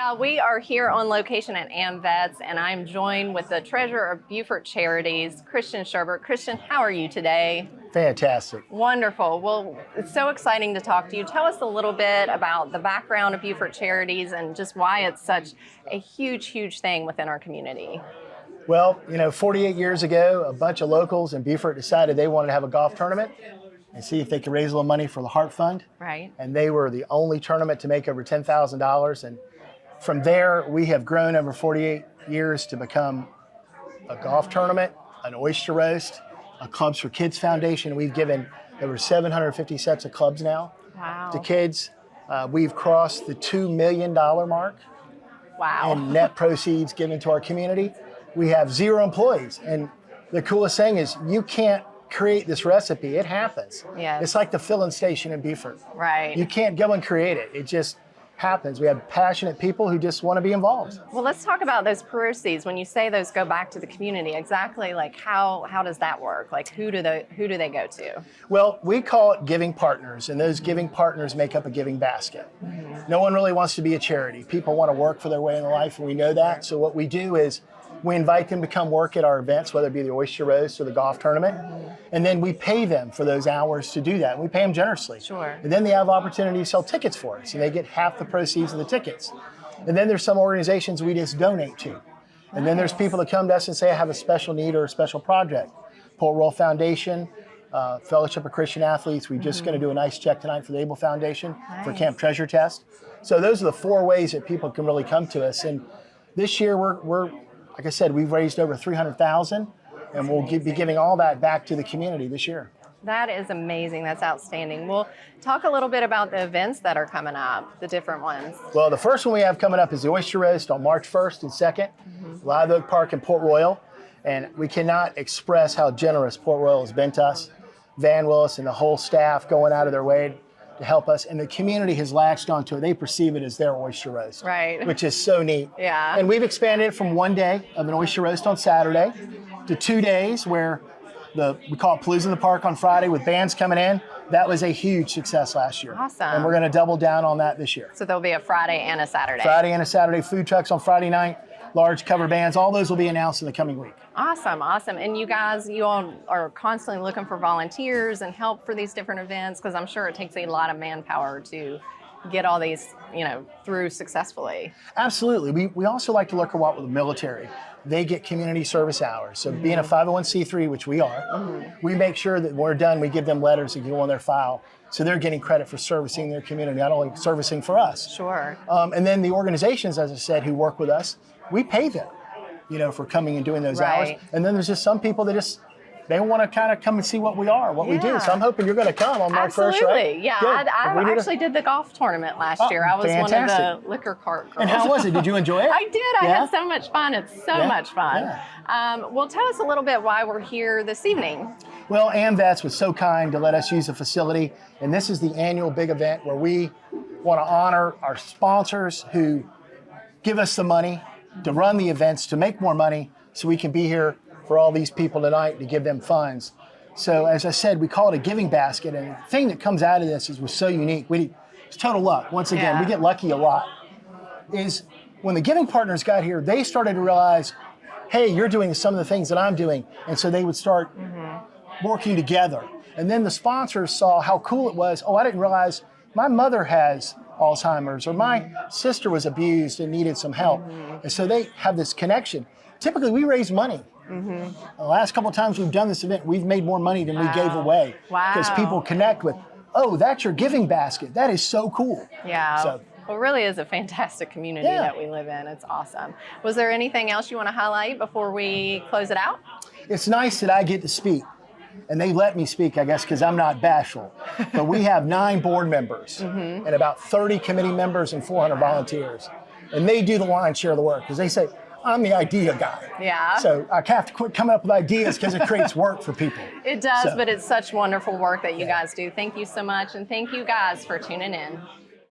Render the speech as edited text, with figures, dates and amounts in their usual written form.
Yeah, we are here on location at AMVETS, and I'm joined with the treasurer of Beaufort Charities, Christian Sherbert. Christian, how are you today? Fantastic. Wonderful. Well, it's so exciting to talk to you. Tell us a little bit about the background of Beaufort Charities and just why it's such a huge, huge thing within our community. Well, 48 years ago, a bunch of locals in Beaufort decided they wanted to have a golf tournament and see if they could raise a little money for the Heart Fund. Right. And they were the only tournament to make over $10,000. And from there, we have grown over 48 years to become a golf tournament, an oyster roast, a Clubs for Kids Foundation. We've given over 750 sets of clubs now to kids. We've crossed the $2 million mark in net proceeds given to our community. We have 0 employees. And the coolest thing is you can't create this recipe. It happens. Yes. It's like the filling station in Beaufort. Right. You can't go and create it. It just happens. We have passionate people who just want to be involved. Well, let's talk about those proceeds. When you say those go back to the community, exactly like how does that work? Like who do they go to? Well, we call it giving partners, and those giving partners make up a giving basket. Mm-hmm. No one really wants to be a charity. People want to work for their way in life, and we know that. So what we do is we invite them to come work at our events, whether it be the oyster roast or the golf tournament, and then we pay them for those hours to do that. We pay them generously. Sure. And then they have the opportunity to sell tickets for us, and they get half the proceeds of the tickets. And then there's some organizations we just donate to. And then there's people that come to us and say, I have a special need or a special project. Port Royal Foundation, Fellowship of Christian Athletes. We're just going to do a nice check tonight for the Able Foundation for Camp Treasure Test. So those are the 4 ways that people can really come to us. And this year we're like I said, we've raised over $300,000, and we'll be giving all that back to the community this year. That is amazing. That's outstanding. Well, talk a little bit about the events that are coming up, the different ones. Well, the first one we have coming up is the Oyster Roast on March 1st and 2nd, Live Oak Park in Port Royal. And we cannot express how generous Port Royal has been to us. Van Willis and the whole staff going out of their way to help us, and the community has latched onto it. They perceive it as their oyster roast, right? Which is so neat. Yeah. And we've expanded it from 1 day of an oyster roast on Saturday to 2 days where we call it Palooza in the Park on Friday with bands coming in. That was a huge success last year. Awesome. And we're going to double down on that this year. So there'll be a Friday and a Saturday. Friday and a Saturday, food trucks on Friday night, large cover bands. All those will be announced in the coming week. Awesome, awesome. And you all are constantly looking for volunteers and help for these different events, because I'm sure it takes a lot of manpower to get all these, through successfully. Absolutely. We also like to look at what with the military. They get community service hours. So being a 501c3, which we are, we make sure that when we're done, we give them letters that go on their file. So they're getting credit for servicing their community, not only servicing for us. Sure. And then the organizations, as I said, who work with us, we pay them, for coming and doing those hours. And then there's just some people that they want to kind of come and see what we are, what we do. So I'm hoping you're going to come on March 1st, right? Absolutely, yeah. I actually did the golf tournament last year. I was one of the liquor cart girls. And how was it? Did you enjoy it? I did. I had so much fun. It's so much fun. Yeah. Well, tell us a little bit why we're here this evening. Well, AMVETS was so kind to let us use the facility, and this is the annual big event where we want to honor our sponsors who give us the money to run the events, to make more money, so we can be here for all these people tonight to give them funds. So as I said, we call it a giving basket, and the thing that comes out of this is we're so unique. It's total luck. Once again, we get lucky a lot. Is when the giving partners got here, they started to realize, hey, you're doing some of the things that I'm doing, and so they would start working together. And then the sponsors saw how cool it was. Oh, I didn't realize my mother has Alzheimer's, or my sister was abused and needed some help. And so they have this connection. Typically, we raise money. The last couple of times we've done this event, we've made more money than we gave away. Because people connect with, oh, that's your giving basket. That is so cool. Yeah. So, well, it really is a fantastic community that we live in. It's awesome. Was there anything else you want to highlight before we close it out? It's nice that I get to speak. And they let me speak, I guess, because I'm not bashful. But we have 9 board members and about 30 committee members and 400 volunteers. And they do the lion's share of the work because they say, I'm the idea guy. Yeah. So I have to quit coming up with ideas because it creates work for people. It does, but it's such wonderful work that you guys do. Thank you so much. And thank you guys for tuning in.